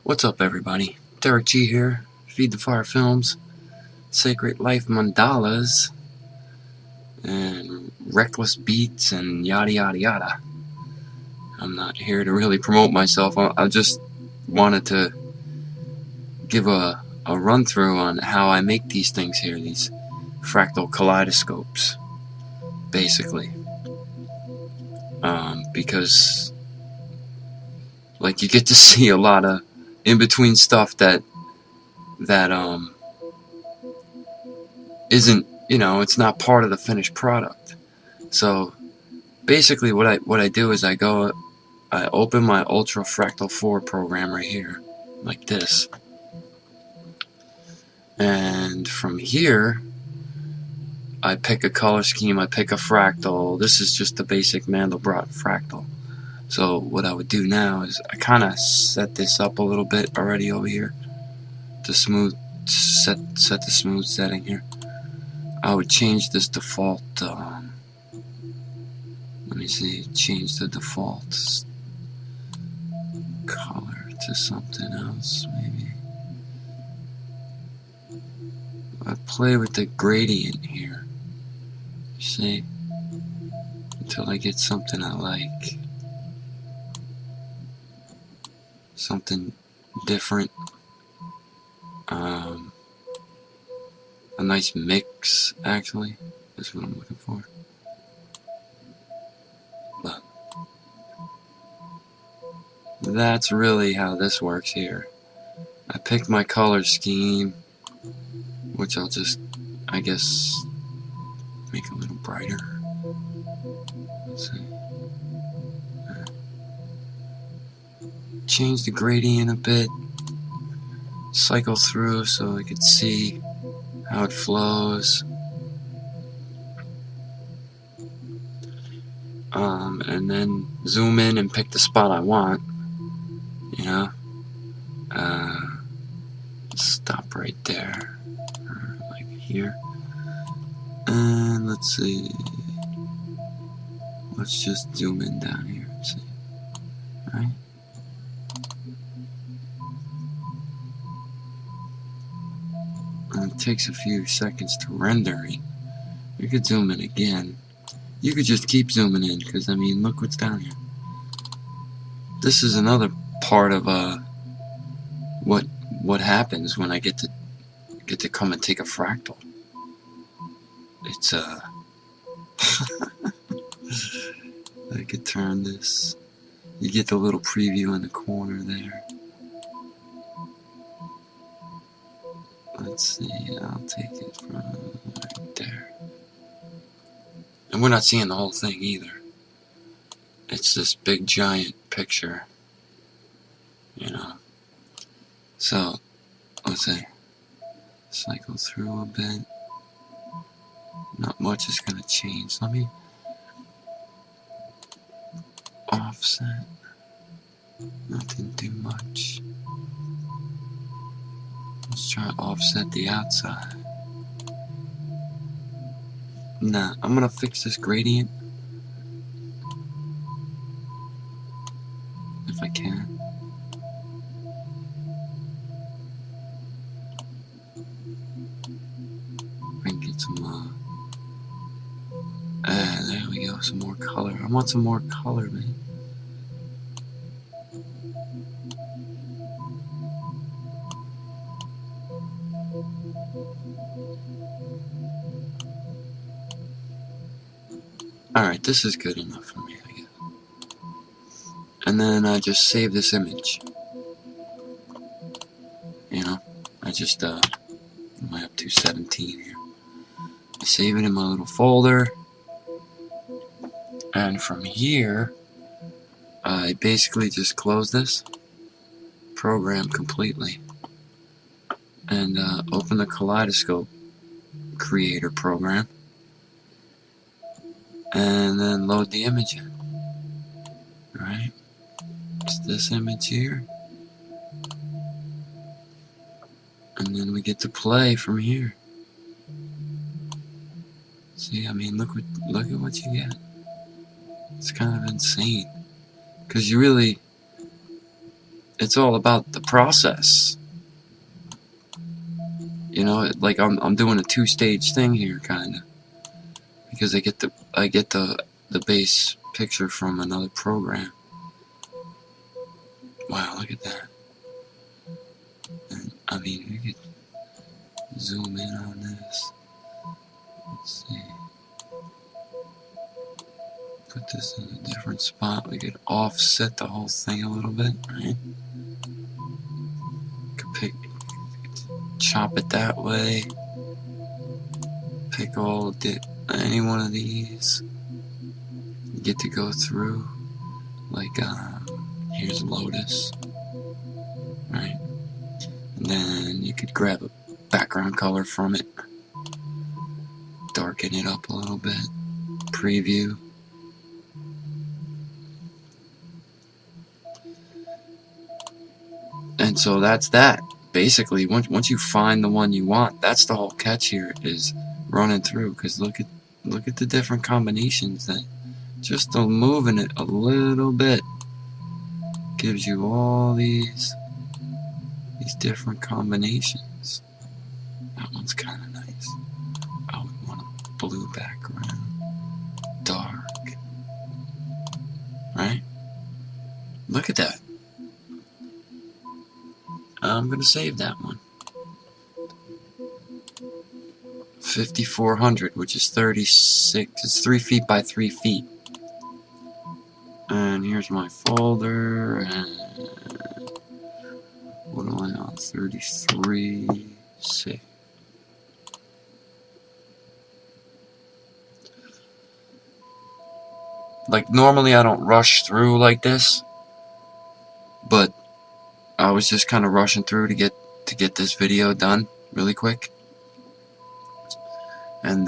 What's up, everybody? Derek G here, Feed the Fire Films, SacredLife Mandalas, and Reckless Beats, and yada yada yada. I'm not here to really promote myself. I just wanted to give a run-through on how I make these things here, these fractal kaleidoscopes, basically. Because, like, you get to see a lot of in-between stuff that isn't, it's not part of the finished product. So basically what I do is I open my Ultra Fractal 4 program right here, like this. And from here, I pick a color scheme, I pick a fractal. This is just the basic Mandelbrot fractal. So what I would do now is I kind of set this up a little bit already over here to set the smooth setting here. I would change this default, let me see, change the default color to something else, maybe. I play with the gradient here, see, until I get something I like, something different, a nice mix, actually, is what I'm looking for. But that's really how this works here. I picked my color scheme, which I'll just, I guess, make a little brighter. Let's see. Change the gradient a bit, cycle through so I could see how it flows. And then zoom in and pick the spot I want, stop right there, or like here, and let's see, let's just zoom in down here, see, right? And it takes a few seconds to render it. You could zoom in again. You could just keep zooming in, because I mean, look what's down here. This is another part of what happens when I get to come and take a fractal. It's I could turn this. You get the little preview in the corner there. Let's see, I'll take it from right there. And we're not seeing the whole thing either. It's this big giant picture, So, let's see, cycle through a bit. Not much is going to change. Let me offset. Nothing too much. Let's try to offset the outside. Nah, I'm gonna fix this gradient if I can. I can get some there we go, some more color. I want some more color, man. Alright, this is good enough for me, I guess. And then I just save this image. I just, am I up to 17 here? I save it in my little folder. And from here, I basically just close this program completely. And open the Kaleidoscope Creator program. And then load the image in. Alright, it's this image here. And then we get to play from here. See, I mean, look at what you get. It's kind of insane. Because you really, it's all about the process. You know, like I'm doing a two-stage thing here, kind of, because I get the base picture from another program. Wow, look at that. And, I mean, we could zoom in on this. Let's see. Put this in a different spot. We could offset the whole thing a little bit, right? Could chop it that way. Pick any one of these. You get to go through, like, here's Lotus, right? And then you could grab a background color from it, darken it up a little bit, preview. And so that's that. Basically, once you find the one you want, that's the whole catch here, is running through. Because look at the different combinations that just moving it a little bit gives you all these different combinations. That one's kind of nice. I would want a blue background, dark, right? Look at that. I'm going to save that one. 5400, which is 36. It's 3 feet by 3 feet. And here's my folder. And what am I on? 33. 6. Like, normally I don't rush through like this, but I was just kind of rushing through to get this video done really quick. And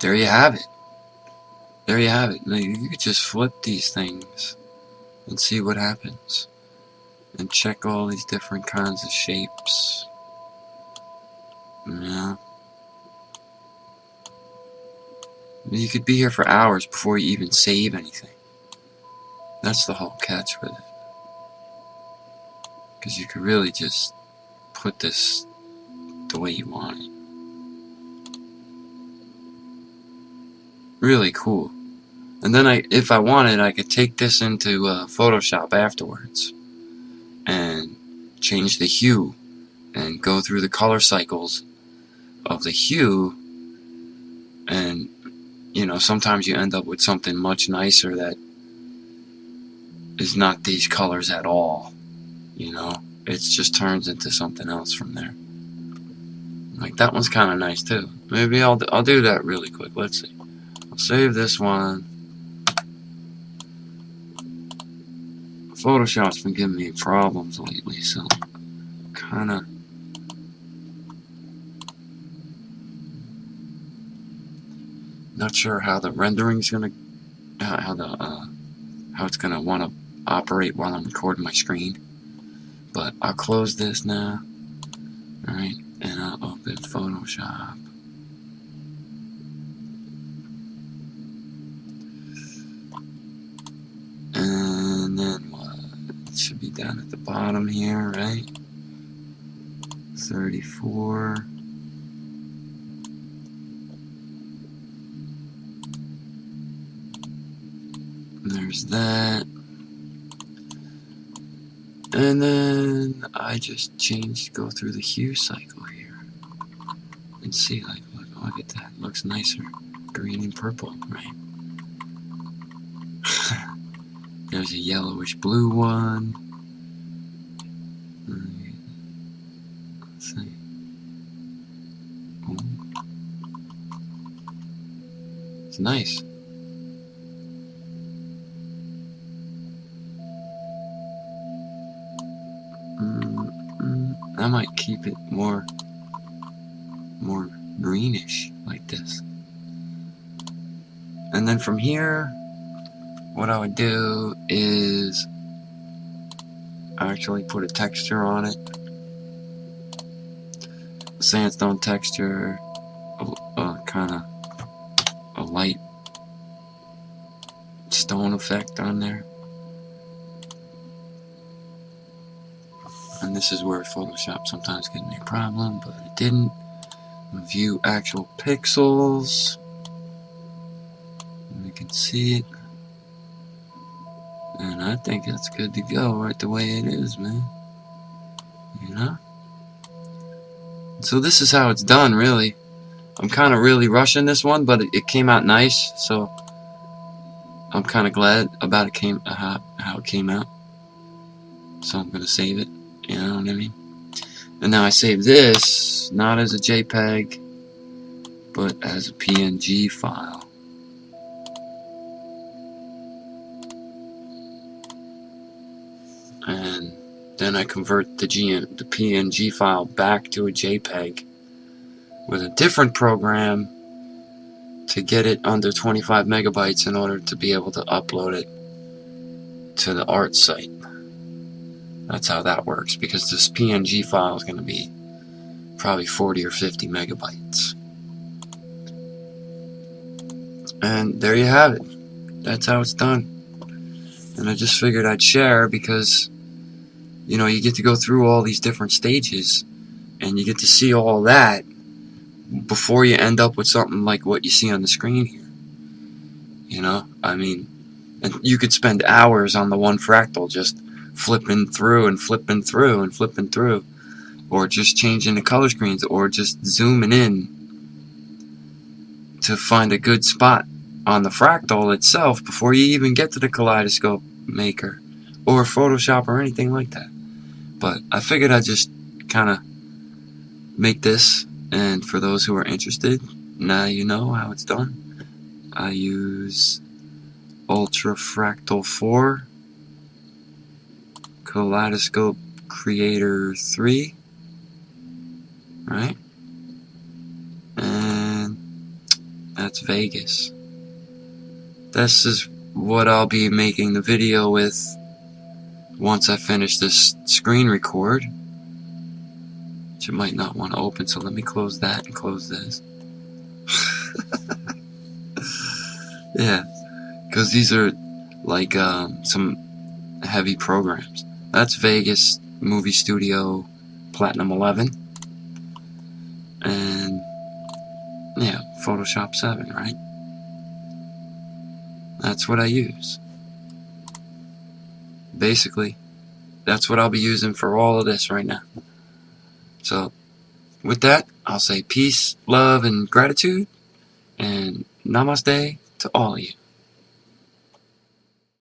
there you have it. There you have it. You could just flip these things and see what happens. And check all these different kinds of shapes. Yeah. You could be here for hours before you even save anything. That's the whole catch with it. Because you could really just put this the way you want it. Really cool. And then if I wanted, I could take this into Photoshop afterwards and change the hue and go through the color cycles of the hue. And, you know, sometimes you end up with something much nicer that is not these colors at all. You know, it just turns into something else from there. Like, that one's kind of nice too. Maybe I'll do that really quick. Let's see. I'll save this one. Photoshop's been giving me problems lately, so kind of not sure how the rendering's gonna how it's gonna want to operate while I'm recording my screen. But I'll close this now. Alright, and I'll open Photoshop. And then what? It should be down at the bottom here, right? 34. There's that. And then I just go through the hue cycle here and see, like, look at that. Looks nicer. Green and purple, right? There's a yellowish blue one. Let's see. Oh. It's nice. I might keep it more greenish like this. And then from here, what I would do is actually put a texture on it. Sandstone texture, kind of a light stone effect on there. And this is where Photoshop sometimes gives me a problem, but it didn't. View actual pixels. And you can see it. And I think that's good to go right the way it is, man. You know? So this is how it's done, really. I'm kind of really rushing this one, but it came out nice, so I'm kind of glad about how it came out. So I'm going to save it, you know what I mean? And now I save this, not as a JPEG, but as a PNG file. And then I convert the PNG file back to a JPEG with a different program to get it under 25 megabytes in order to be able to upload it to the art site. That's how that works, because this PNG file is going to be probably 40 or 50 megabytes. And there you have it. That's how it's done. And I just figured I'd share because, you know, you get to go through all these different stages and you get to see all that before you end up with something like what you see on the screen here. You know, I mean, and you could spend hours on the one fractal just flipping through and flipping through and flipping through, or just changing the color screens, or just zooming in to find a good spot on the fractal itself before you even get to the Kaleidoscope maker or Photoshop or anything like that. But I figured I'd just kind of make this, and for those who are interested, now you know how it's done. I use Ultra Fractal 4, Kaleidoscope Creator 3, right? And that's Vegas. This is what I'll be making the video with once I finish this screen record, which I might not want to open, so let me close that and close this. Yeah, because these are like some heavy programs. That's Vegas Movie Studio Platinum 11, and yeah, Photoshop 7, right? That's what I use. Basically, that's what I'll be using for all of this right now. So, with that, I'll say peace, love, and gratitude, and namaste to all of you.